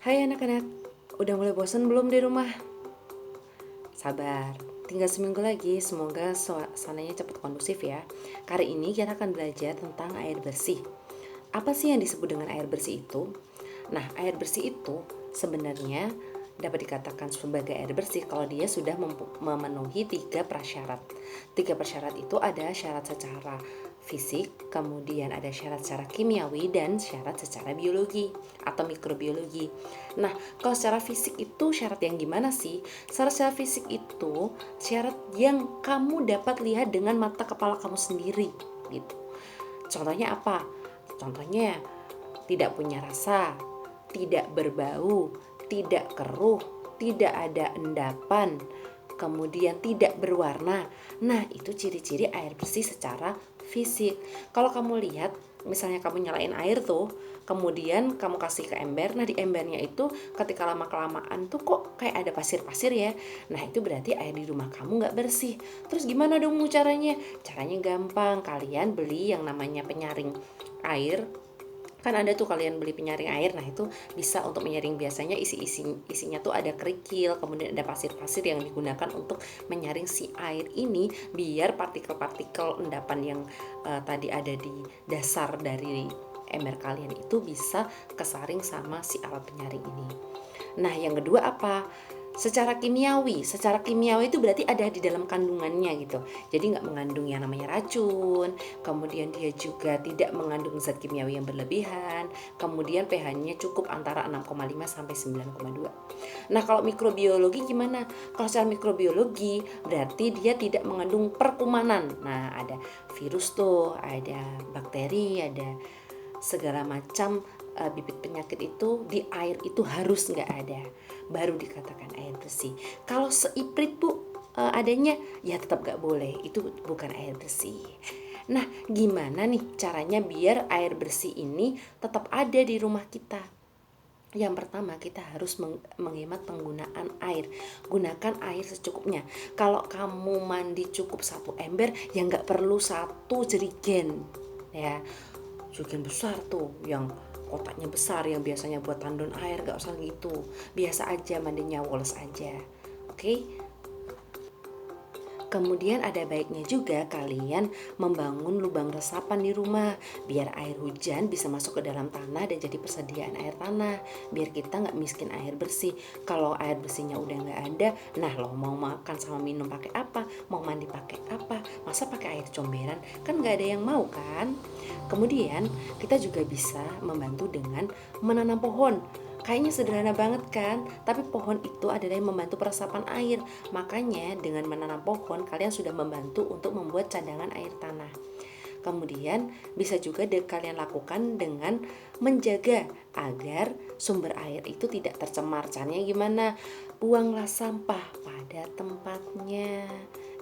Hai anak-anak, udah mulai bosan belum di rumah? Sabar, tinggal seminggu lagi, semoga suasananya cepat kondusif ya. Kali ini kita akan belajar tentang air bersih. Apa sih yang disebut dengan air bersih itu? Nah, air bersih itu sebenarnya dapat dikatakan sebagai air bersih kalau dia sudah memenuhi tiga prasyarat. Tiga prasyarat itu ada syarat secara fisik, kemudian ada syarat secara kimiawi, dan syarat secara biologi atau mikrobiologi. Nah, kalau secara fisik itu syarat yang gimana sih? Secara fisik itu syarat yang kamu dapat lihat dengan mata kepala kamu sendiri gitu. Contohnya apa? Contohnya tidak punya rasa, tidak berbau, tidak keruh, tidak ada endapan, kemudian tidak berwarna. Nah, itu ciri-ciri air bersih secara fisik. Kalau kamu lihat, misalnya kamu nyalain air tuh, kemudian kamu kasih ke ember, nah di embernya itu ketika lama-kelamaan tuh kok kayak ada pasir-pasir ya. Nah, itu berarti air di rumah kamu nggak bersih. Terus gimana dong caranya? Caranya gampang, kalian beli yang namanya penyaring air. Kan ada tuh kalian beli penyaring air, nah itu bisa untuk menyaring, biasanya isinya tuh ada kerikil, kemudian ada pasir-pasir yang digunakan untuk menyaring si air ini biar partikel-partikel endapan yang tadi ada di dasar dari ember kalian itu bisa kesaring sama si alat penyaring ini. Nah, yang kedua apa? Secara kimiawi itu berarti ada di dalam kandungannya gitu. Jadi nggak mengandung yang namanya racun, kemudian dia juga tidak mengandung zat kimiawi yang berlebihan, kemudian pH-nya cukup antara 6,5 sampai 9,2. Nah, kalau mikrobiologi gimana? Kalau secara mikrobiologi berarti dia tidak mengandung perkumanan. Nah, ada virus tuh, ada bakteri, ada segala macam bibit penyakit itu di air itu harus nggak ada, baru dikatakan air bersih. Kalau seiprit bu adanya, ya tetap nggak boleh, itu bukan air bersih. Nah, gimana nih caranya biar air bersih ini tetap ada di rumah kita? Yang pertama, kita harus menghemat penggunaan air. Gunakan air secukupnya. Kalau kamu mandi cukup satu ember, ya nggak perlu satu jerigen ya. Jerigen besar tuh yang kotaknya besar, yang biasanya buat tandon air, gak usah gitu. Biasa aja mandinya, woles aja. Oke. Kemudian ada baiknya juga kalian membangun lubang resapan di rumah biar air hujan bisa masuk ke dalam tanah dan jadi persediaan air tanah, biar kita nggak miskin air bersih. Kalau air bersihnya udah nggak ada, nah lo mau makan sama minum pakai apa, mau mandi pakai apa, masa pakai air comberan? Kan nggak ada yang mau kan. Kemudian kita juga bisa membantu dengan menanam pohon. Kayaknya sederhana banget kan, tapi pohon itu adalah yang membantu peresapan air. Makanya dengan menanam pohon kalian sudah membantu untuk membuat cadangan air tanah. Kemudian bisa juga kalian lakukan dengan menjaga agar sumber air itu tidak tercemar. Caranya gimana? Buanglah sampah pada tempatnya.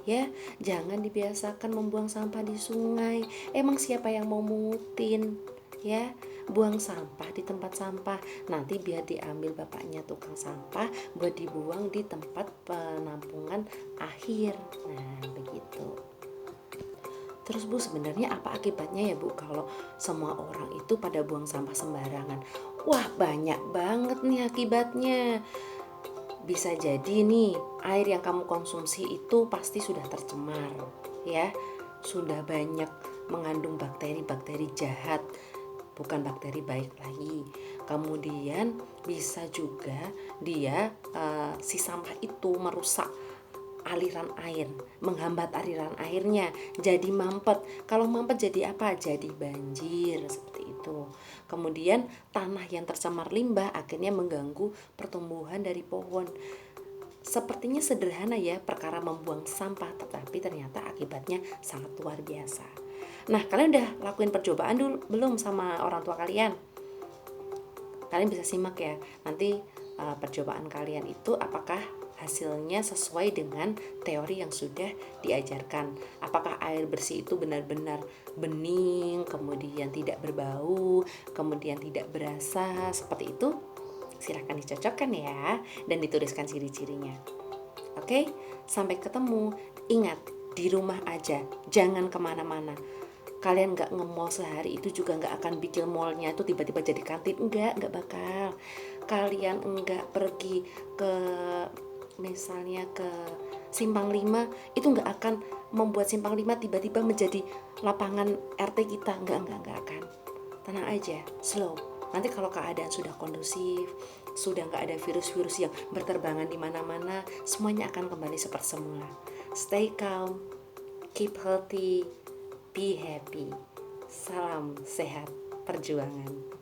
Ya, jangan dibiasakan membuang sampah di sungai. Emang siapa yang mau mungutin? Ya, buang sampah di tempat sampah, nanti biar diambil bapaknya tukang sampah buat dibuang di tempat penampungan akhir. Nah, begitu. Terus bu, sebenarnya apa akibatnya ya bu kalau semua orang itu pada buang sampah sembarangan? Wah, banyak banget nih akibatnya. Bisa jadi nih air yang kamu konsumsi itu pasti sudah tercemar ya, sudah banyak mengandung bakteri-bakteri jahat, bukan bakteri baik lagi. Kemudian bisa juga dia si sampah itu merusak aliran air, menghambat aliran airnya, jadi mampet. Kalau mampet jadi apa? Jadi banjir seperti itu. Kemudian tanah yang tercemar limbah akhirnya mengganggu pertumbuhan dari pohon. Sepertinya sederhana ya perkara membuang sampah, tetapi ternyata akibatnya sangat luar biasa. Nah, kalian udah lakuin percobaan dulu belum sama orang tua kalian? Kalian bisa simak ya nanti percobaan kalian itu apakah hasilnya sesuai dengan teori yang sudah diajarkan. Apakah air bersih itu benar-benar bening, kemudian tidak berbau, kemudian tidak berasa, seperti itu? Silahkan dicocokkan ya dan dituliskan ciri-cirinya. Oke, sampai ketemu. Ingat, di rumah aja, jangan kemana-mana. Kalian gak nge-mall sehari itu juga gak akan bikin mallnya tuh tiba-tiba jadi kantin. Enggak bakal. kalian enggak pergi ke misalnya ke Simpang 5, itu enggak akan membuat Simpang 5 tiba-tiba menjadi lapangan RT kita. Enggak akan. Tenang aja, slow. Nanti kalau keadaan sudah kondusif, sudah nggak ada virus-virus yang berterbangan di mana-mana, semuanya akan kembali seperti semula. Stay calm, keep healthy, be happy. Salam sehat perjuangan.